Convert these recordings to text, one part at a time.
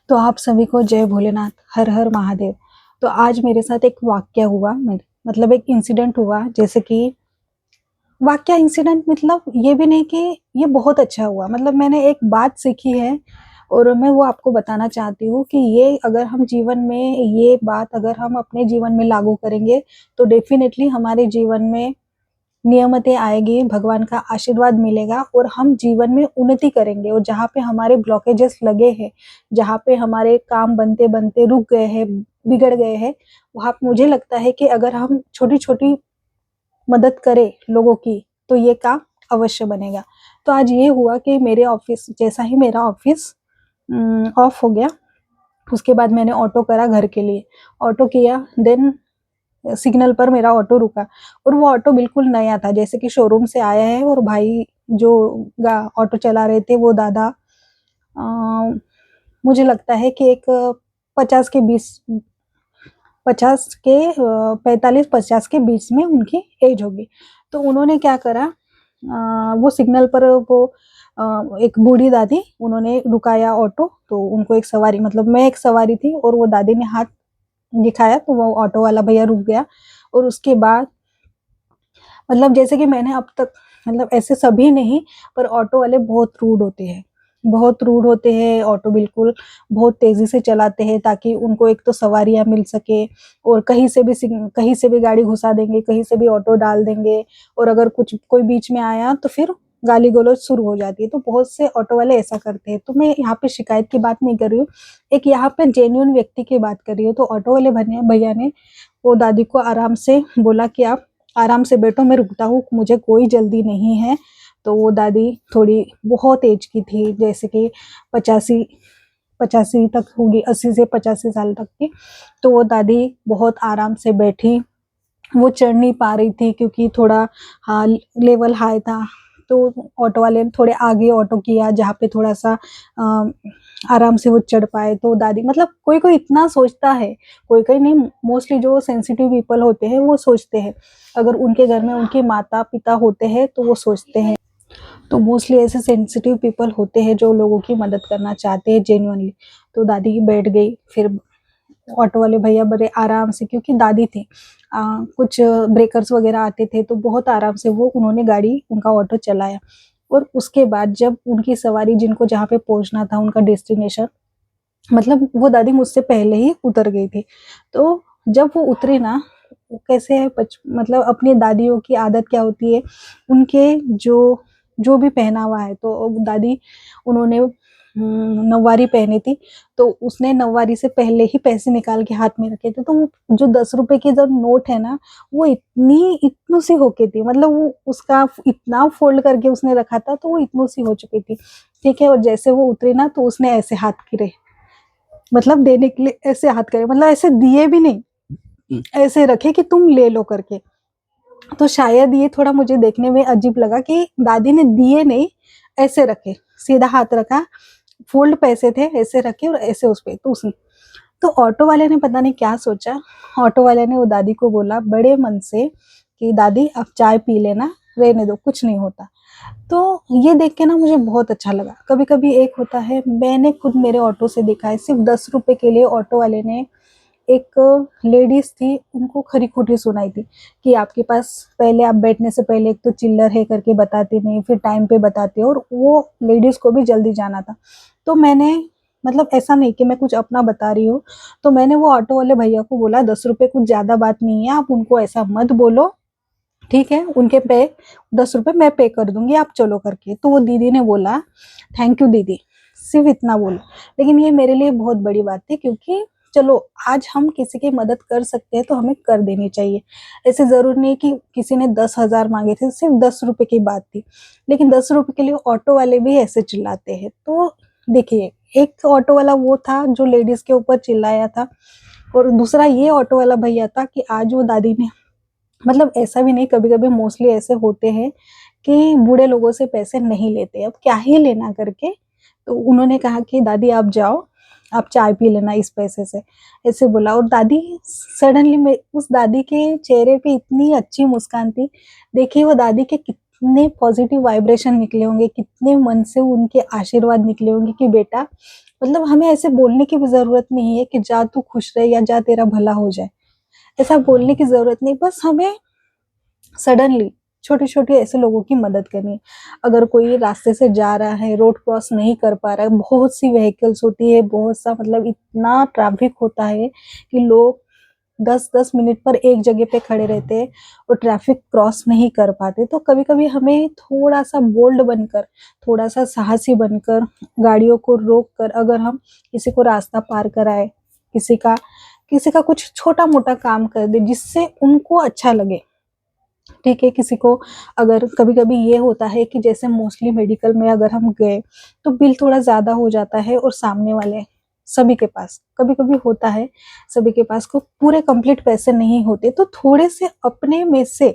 तो आप सभी को जय भोलेनाथ, हर हर महादेव। तो आज मेरे साथ एक वाक्य हुआ, मतलब एक इंसिडेंट हुआ। जैसे कि वाक्य इंसिडेंट मतलब ये भी नहीं कि ये बहुत अच्छा हुआ, मतलब मैंने एक बात सीखी है और मैं वो आपको बताना चाहती हूँ कि ये अगर हम जीवन में, ये बात अगर हम अपने जीवन में लागू करेंगे तो डेफिनेटली हमारे जीवन में नियमतें आएगी, भगवान का आशीर्वाद मिलेगा और हम जीवन में उन्नति करेंगे। और जहाँ पे हमारे ब्लॉकेजेस लगे हैं, जहाँ पे हमारे काम बनते बनते रुक गए हैं, बिगड़ गए हैं, वहाँ पे मुझे लगता है कि अगर हम छोटी छोटी मदद करें लोगों की तो ये काम अवश्य बनेगा। तो आज ये हुआ कि मेरे ऑफिस, जैसा ही मेरा ऑफिस ऑफ हो गया, उसके बाद मैंने ऑटो करा घर के लिए। ऑटो किया, देन सिग्नल पर मेरा ऑटो रुका और वो ऑटो बिल्कुल नया था, जैसे कि शोरूम से आया है। और भाई जो ऑटो चला रहे थे वो दादा, मुझे लगता है कि एक 50 के 20, 50 के 45-50 के बीच में उनकी एज होगी। तो उन्होंने क्या करा, वो सिग्नल पर वो एक बूढ़ी दादी, उन्होंने रुकाया ऑटो। तो उनको एक सवारी, मतलब मैं एक सवारी थी, और वो दादी ने हाथ दिखाया तो वो ऑटो वाला भैया रुक गया। और उसके बाद मतलब जैसे कि मैंने अब तक, मतलब ऐसे सभी नहीं, पर ऑटो वाले बहुत रूड होते हैं, बहुत रूड होते हैं। ऑटो बिल्कुल बहुत तेजी से चलाते हैं ताकि उनको एक तो सवारियां मिल सके, और कहीं से भी गाड़ी घुसा देंगे, कहीं से भी ऑटो डाल देंगे। और अगर कुछ कोई बीच में आया तो फिर गाली गलौज शुरू हो जाती है। तो बहुत से ऑटो वाले ऐसा करते हैं। तो मैं यहाँ पे शिकायत की बात नहीं कर रही हूँ, एक यहाँ पे जेन्युइन व्यक्ति की बात कर रही हूँ। तो ऑटो वाले भैया ने वो दादी को आराम से बोला कि आप आराम से बैठो, मैं रुकता हूँ, मुझे कोई जल्दी नहीं है। तो वो दादी थोड़ी बहुत एज की थी, जैसे कि 85 85 तक होगी, 80 से 85 साल तक की। तो वो दादी बहुत आराम से बैठी, वो चढ़ नहीं पा रही थी क्योंकि थोड़ा हाँ लेवल हाई था। तो ऑटो वाले ने थोड़े आगे ऑटो किया जहाँ पे थोड़ा सा आराम से वो चढ़ पाए। तो दादी, मतलब कोई कोई इतना सोचता है, कोई कोई नहीं, मोस्टली जो सेंसिटिव पीपल होते हैं वो सोचते हैं। अगर उनके घर में उनके माता पिता होते हैं तो वो सोचते हैं। तो मोस्टली ऐसे सेंसिटिव पीपल होते हैं जो लोगों की मदद करना चाहते हैं जेन्युइनली। तो दादी बैठ गई, फिर ऑटो वाले भैया बड़े आराम से, क्योंकि दादी थी, कुछ ब्रेकर्स वगैरह आते थे तो बहुत आराम से वो उन्होंने गाड़ी, उनका ऑटो चलाया। और उसके बाद जब उनकी सवारी, जिनको जहाँ पे पहुंचना था उनका डेस्टिनेशन, मतलब वो दादी मुझसे पहले ही उतर गई थी। तो जब वो उतरी ना, वो कैसे है मतलब अपनी दादियों की आदत क्या होती है, उनके जो जो भी पहनावा है, तो दादी, उन्होंने नौवारी पहनी थी। तो उसने नौवारी से पहले ही पैसे निकाल के हाथ में रखे थे। तो वो जो 10 रुपए की जो नोट है ना, वो इतनी सी होके थी, मतलब वो उसका इतना फोल्ड करके उसने रखा था, तो वो इतनी सी हो चुकी थी। ठीक है, और जैसे वो उतरी ना तो उसने ऐसे हाथ गिरे, मतलब देने के लिए ऐसे हाथ करे, मतलब ऐसे दिए भी नहीं, ऐसे रखे कि तुम ले लो करके। तो शायद ये थोड़ा मुझे देखने में अजीब लगा कि दादी ने दिए नहीं, ऐसे रखे, सीधा हाथ रखा, फोल्ड पैसे थे, ऐसे रखे और ऐसे उस पे। तो उसने, तो ऑटो वाले ने पता नहीं क्या सोचा, ऑटो वाले ने वो दादी को बोला बड़े मन से कि दादी आप चाय पी लेना, रहने दो, कुछ नहीं होता। तो ये देख के ना मुझे बहुत अच्छा लगा। कभी कभी एक होता है, मैंने खुद मेरे ऑटो से देखा है, सिर्फ 10 रुपए के लिए ऑटो वाले ने, एक लेडीज थी, उनको खरी खोटी सुनाई थी कि आपके पास पहले, आप बैठने से पहले एक तो चिल्लर है करके बताते नहीं, फिर टाइम पे बताते। और वो लेडीज को भी जल्दी जाना था। तो मैंने, मतलब ऐसा नहीं कि मैं कुछ अपना बता रही हूँ, तो मैंने वो ऑटो वाले भैया को बोला 10 रुपए कुछ ज्यादा बात नहीं है, आप उनको ऐसा मत बोलो, ठीक है, उनके पे 10 रुपए मैं पे कर दूंगी, आप चलो करके। तो वो दीदी ने बोला थैंक यू दीदी, सिर्फ इतना बोला। लेकिन ये मेरे लिए बहुत बड़ी बात थी, क्योंकि चलो आज हम किसी की मदद कर सकते हैं तो हमें कर देनी चाहिए। ऐसे जरूर नहीं कि किसी ने 10,000 मांगे थे, सिर्फ 10 रुपए की बात थी, लेकिन 10 रुपए के लिए ऑटो वाले भी ऐसे चिल्लाते हैं। तो देखिए, एक ऑटो वाला वो था जो लेडीज के ऊपर चिल्लाया था, और दूसरा ये ऑटो वाला भैया था कि आज वो दादी ने, मतलब ऐसा भी नहीं, कभी कभी मोस्टली ऐसे होते हैं कि बूढ़े लोगों से पैसे नहीं लेते, अब क्या ही लेना करके। तो उन्होंने कहा कि दादी आप जाओ, आप चाय पी लेना इस पैसे से, ऐसे बोला। और दादी सडनली में, उस दादी के चेहरे पे इतनी अच्छी मुस्कान थी। देखिए वो दादी के कितने पॉजिटिव वाइब्रेशन निकले होंगे, कितने मन से उनके आशीर्वाद निकले होंगे कि बेटा मतलब हमें ऐसे बोलने की भी ज़रूरत नहीं है कि जा तू खुश रहे या जा तेरा भला हो जाए, ऐसा बोलने की ज़रूरत नहीं, बस हमें सडनली छोटे-छोटे ऐसे लोगों की मदद करनी है। अगर कोई रास्ते से जा रहा है, रोड क्रॉस नहीं कर पा रहा है, बहुत सी व्हीकल्स होती है, बहुत सा मतलब इतना ट्रैफिक होता है कि लोग 10-10 मिनट पर एक जगह पे खड़े रहते हैं और ट्रैफिक क्रॉस नहीं कर पाते। तो कभी-कभी हमें थोड़ा-सा बोल्ड बनकर, थोड़ा-सा साहसी बनकर, गाड़ियों को रोक कर अगर हम किसी को रास्ता पार कराएँ, किसी का किसी का कुछ छोटा-मोटा काम कर दें जिससे उनको अच्छा लगे। ठीक है, किसी को अगर कभी-कभी ये होता है कि जैसे मोस्टली मेडिकल में अगर हम गए, तो बिल थोड़ा ज़्यादा हो जाता है और सामने वाले सभी के पास कभी-कभी होता है, सभी के पास को पूरे कंप्लीट पैसे नहीं होते, तो थोड़े से अपने में से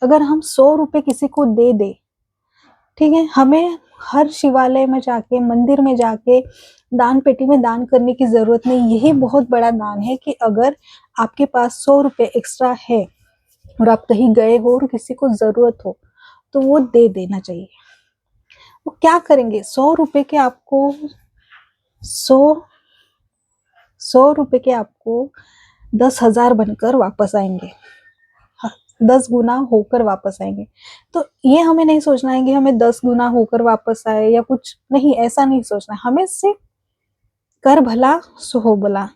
अगर हम ₹100 किसी को दे दें, ठीक है? हमें हर शिवालय में जाके, मंदिर में जाके, दान पेटी में दान करने की ज़रूरत नहीं, यही बहुत बड़ा दान है कि अगर आपके पास ₹100 एक्स्ट्रा है और आप कहीं गए हो और किसी को ज़रूरत हो, तो वो दे देना चाहिए। वो क्या करेंगे? ₹100 के आपको 100 ₹100 के आपको 10,000 बनकर वापस आएँगे। हाँ, 10 गुना होकर वापस आएँगे। तो ये हमें नहीं सोचना है कि हमें 10 गुना होकर वापस आए या कुछ नहीं, ऐसा नहीं सोचना है। हमें सिर्फ़ कर भला सो हो भला,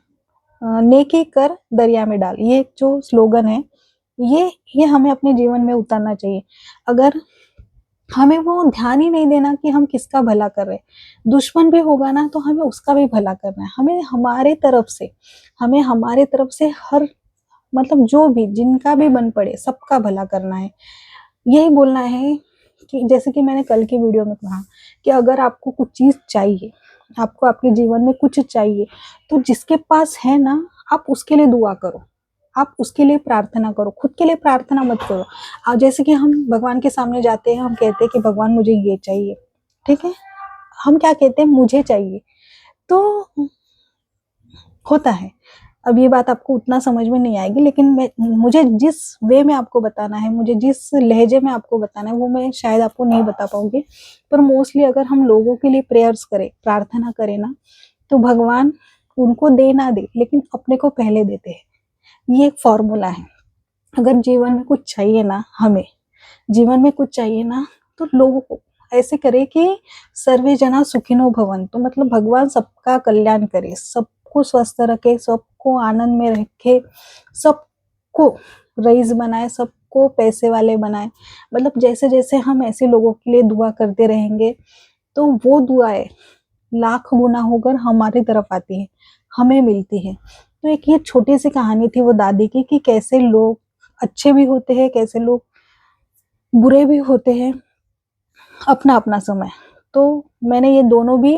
नेकी कर दरिया में डाल, ये जो स्लोगन है, ये ये हमें अपने जीवन में उतारना चाहिए। अगर हमें वो ध्यान ही नहीं देना कि हम किसका भला कर रहे हैं। दुश्मन भी होगा ना तो हमें उसका भी भला करना है। हमें हमारे तरफ से हर मतलब जो भी जिनका भी बन पड़े सबका भला करना है। यही बोलना है कि जैसे कि मैंने कल की वीडियो में कहा कि अगर आपको कुछ चीज़ चाहिए, आपको आपके जीवन में कुछ चाहिए, तो जिसके पास है ना, आप उसके लिए दुआ करो। आप उसके लिए प्रार्थना करो, खुद के लिए प्रार्थना मत करो। जैसे कि हम भगवान के सामने जाते हैं, हम कहते हैं कि भगवान मुझे ये चाहिए, ठीक है? हम क्या कहते हैं मुझे चाहिए, तो होता है। अब ये बात आपको उतना समझ में नहीं आएगी लेकिन मुझे जिस वे में आपको बताना है, मुझे जिस लहजे में आपको बताना है वो मैं शायद आपको नहीं बता पाऊँगी। पर मोस्टली अगर हम लोगों के लिए प्रेयर्स करें, प्रार्थना करें ना, तो भगवान उनको दे ना दे लेकिन अपने को पहले देते हैं। ये एक फ़ॉर्मूला है। अगर जीवन में कुछ चाहिए ना हमें, जीवन में कुछ चाहिए ना तो लोगों को ऐसे करे कि सर्वे जना सुखिनो भवन्तु, मतलब भगवान सबका कल्याण करे, सबको स्वस्थ रखे, सबको आनंद में रखे, सबको रईस बनाए, सबको पैसे वाले बनाए। मतलब जैसे-जैसे हम ऐसे लोगों के लिए दुआ करते रहेंगे, तो वो दुआएँ लाख गुना होकर हमारी तरफ आती है, हमें मिलती है। तो एक ये छोटी-सी कहानी थी वो दादी की कि कैसे लोग अच्छे भी होते हैं, कैसे लोग बुरे भी होते हैं, अपना-अपना समय। तो मैंने ये दोनों भी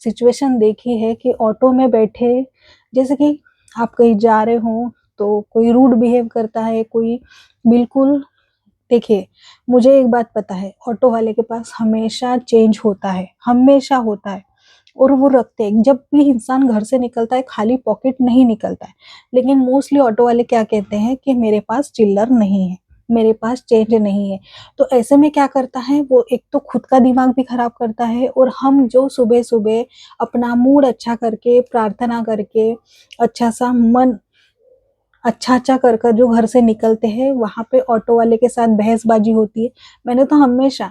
सिचुएशन देखी है कि ऑटो में बैठे जैसे कि आप कहीं जा रहे हो, तो कोई रूड बिहेव करता है, कोई बिल्कुल देखिए, मुझे एक बात पता है, ऑटो वाले के पास हमेशा चेंज होता है, हमेशा होता है और वो रखते हैं। जब भी इंसान घर से निकलता है, खाली पॉकेट नहीं निकलता है। लेकिन मोस्टली ऑटो वाले क्या कहते हैं कि मेरे पास चिल्लर नहीं है, मेरे पास चेंज नहीं है। तो ऐसे में क्या करता है, वो एक तो खुद का दिमाग भी खराब करता है और हम जो सुबह-सुबह अपना मूड अच्छा करके, प्रार्थना करके, अच्छा-सा मन अच्छा-अच्छा कर कर जो घर से निकलते हैं, वहाँ पे ऑटो वाले के साथ बहसबाजी होती है। मैंने तो हमेशा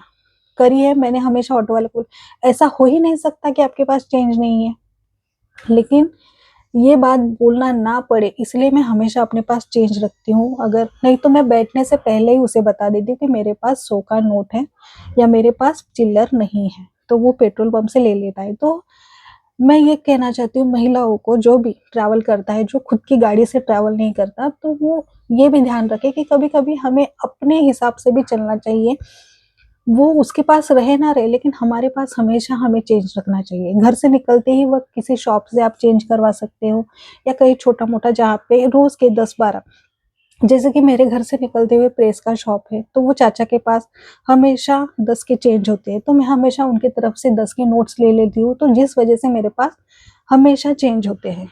करी है, मैंने हमेशा ऑटो वाले को ऐसा हो ही नहीं सकता कि आपके पास चेंज नहीं है। लेकिन ये बात बोलना ना पड़े इसलिए मैं हमेशा अपने पास चेंज रखती हूँ। अगर नहीं तो मैं बैठने से पहले ही उसे बता देती हूँ कि मेरे पास 100 का नोट है या मेरे पास चिल्लर नहीं है, तो वो पेट्रोल पंप से ले लेता है। तो मैं ये कहना चाहती हूँ महिलाओं को, जो भी ट्रैवल करता है, जो खुद की गाड़ी से ट्रैवल नहीं करता, तो वो ये भी ध्यान रखे कि कभी-कभी हमें अपने हिसाब से भी चलना चाहिए। वो उसके पास रहे ना रहे लेकिन हमारे पास हमेशा हमें चेंज रखना चाहिए। घर से निकलते ही वक़्त किसी शॉप से आप चेंज करवा सकते हो या कहीं छोटा-मोटा जहाँ पे रोज़ के 10-12, जैसे कि मेरे घर से निकलते हुए प्रेस का शॉप है, तो वो चाचा के पास हमेशा 10 के चेंज होते हैं, तो मैं हमेशा उनकी तरफ से 10 के नोट्स ले लेती हूँ, तो जिस वजह से मेरे पास हमेशा चेंज होते हैं।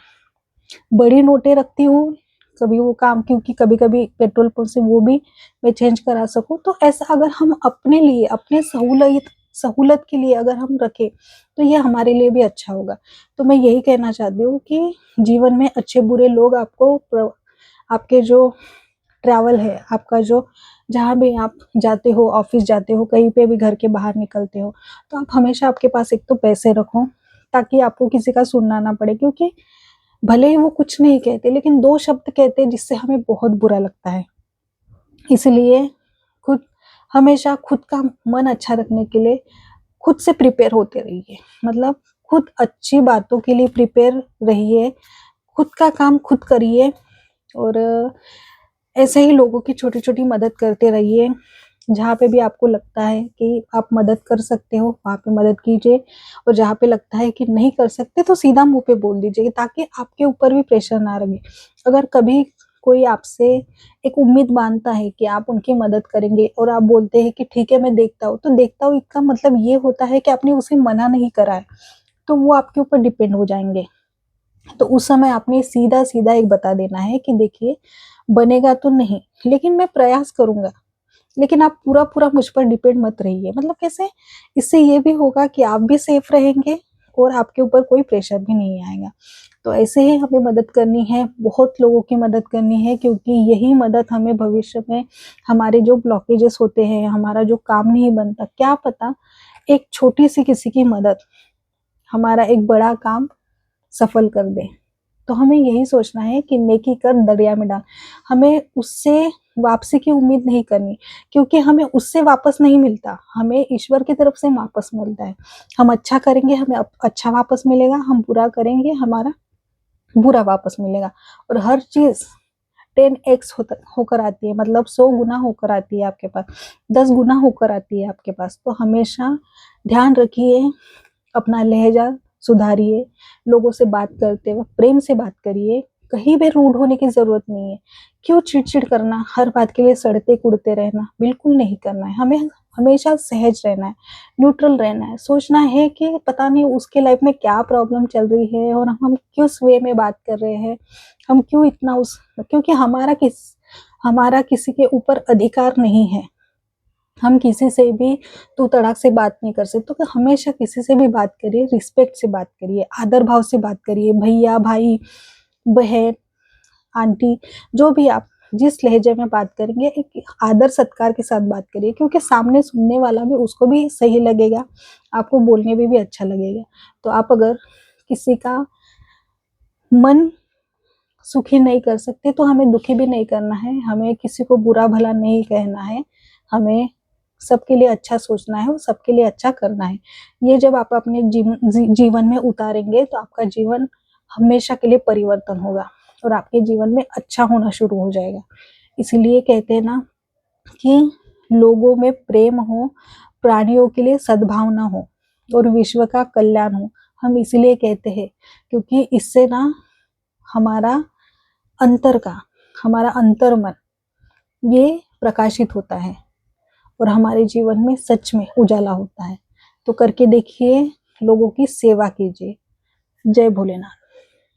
बड़ी नोटें रखती हूँ, कभी वो काम क्योंकि कभी-कभी पेट्रोल पंप से वो भी मैं चेंज करा सकूँ, तो ऐसा अगर हम अपने लिए, अपने सहूलत के लिए अगर हम रखें तो ये हमारे लिए भी अच्छा होगा। तो मैं यही कहना चाहती हूँ कि जीवन में अच्छे बुरे लोग आपके जो ट्रैवल है, आपका जो जहाँ भी आप जाते हो, ऑफिस जाते हो, कहीं पे भी घर के बाहर निकलते हो, तो आप हमेशा आपके पास एक तो पैसे रखो, ताकि आपको किसी का सुनना ना पड़े। क्योंकि भले ही वो कुछ नहीं कहते, लेकिन 2 शब्द कहते हैं जिससे हमें बहुत बुरा लगता है। इसलिए खुद हमेशा खुद का मन अच्छा रखने के लिए खुद से प्रिपेयर होते रहिए। मतलब खुद अच्छी बातों के लिए प्रिपेयर रहिए, खुद का काम खुद करिए और ऐसे ही लोगों की छोटी-छोटी मदद करते रहिए। जहाँ पे भी आपको लगता है कि आप मदद कर सकते हो, वहाँ पे मदद कीजिए और जहाँ पे लगता है कि नहीं कर सकते तो सीधा मुँह पे बोल दीजिए, ताकि आपके ऊपर भी प्रेशर ना रहे। अगर कभी कोई आपसे एक उम्मीद बाँधता है कि आप उनकी मदद करेंगे और आप बोलते हैं कि ठीक है मैं देखता हूँ, तो देखता हूँ इसका मतलब ये होता है कि आपने उसे मना नहीं करा है, तो वो आपके ऊपर डिपेंड हो जाएँगे। तो उस समय आपने सीधा-सीधा एक बता देना है कि देखिए, बनेगा तो नहीं, लेकिन मैं प्रयास करूँगा। लेकिन आप पूरा-पूरा मुझ पर डिपेंड मत रहिए। मतलब कैसे? इससे ये भी होगा कि आप भी सेफ रहेंगे और आपके ऊपर कोई प्रेशर भी नहीं आएगा। तो ऐसे ही हमें मदद करनी है, बहुत लोगों की मदद करनी है, क्योंकि यही मदद हमें भविष्य में हमारे जो ब्लॉकेजेस होते हैं, हमारा जो काम नहीं बनता, क्या पता एक छोटी-सी किसी की मदद हमारा एक बड़ा काम सफल कर दे। तो हमें यही सोचना है कि नेकी कर दरिया में डाल। हमें उससे वापसी की उम्मीद नहीं करनी, क्योंकि हमें उससे वापस नहीं मिलता, हमें ईश्वर की तरफ से वापस मिलता है। हम अच्छा करेंगे, हमें अच्छा वापस मिलेगा, हम बुरा करेंगे, हमारा बुरा वापस मिलेगा। और हर चीज़ 10x होकर आती है, मतलब 100 गुना होकर आती है आपके पास, 10 गुना होकर आती है आपके पास। तो हमेशा ध्यान रखिए, अपना लहजा सुधारिए, लोगों से बात करते वक़्त प्रेम से बात करिए, कहीं भी रूड होने की ज़रूरत नहीं है। क्यों चिड़-चिड़ करना, हर बात के लिए सड़ते-कुढ़ते रहना, बिल्कुल नहीं करना है। हमें हमेशा सहज रहना है, न्यूट्रल रहना है, सोचना है कि पता नहीं उसके लाइफ़ में क्या प्रॉब्लम चल रही है और हम किस वे में बात कर रहे हैं, हम क्यों इतना उस क्योंकि हमारा किसी के ऊपर अधिकार नहीं है। हम किसी से भी तू तड़ाक से बात नहीं कर सकते, तो हमेशा किसी से भी बात करिए, रिस्पेक्ट से बात करिए, आदर भाव से बात करिए। भैया, भाई, बहन, आंटी, जो भी आप जिस लहजे में बात करेंगे, एक आदर सत्कार के साथ बात करिए, क्योंकि सामने सुनने वाला भी उसको भी सही लगेगा, आपको बोलने में भी अच्छा लगेगा। तो आप अगर किसी का मन सुखी नहीं कर सकते, तो हमें दुखी भी नहीं करना है, हमें किसी को बुरा-भला नहीं कहना है, हमें सबके लिए अच्छा सोचना है और सबके लिए अच्छा करना है। ये जब आप अपने जीवन में उतारेंगे, तो आपका जीवन हमेशा के लिए परिवर्तन होगा और आपके जीवन में अच्छा होना शुरू हो जाएगा। इसीलिए कहते हैं ना कि लोगों में प्रेम हो, प्राणियों के लिए सद्भावना हो और विश्व का कल्याण हो। हम इसीलिए कहते हैं, क्योंकि इससे ना हमारा अंतर का हमारा अंतर्मन ये प्रकाशित होता है और हमारे जीवन में सच में उजाला होता है। तो करके देखिए, लोगों की सेवा कीजिए। जय भोलेनाथ।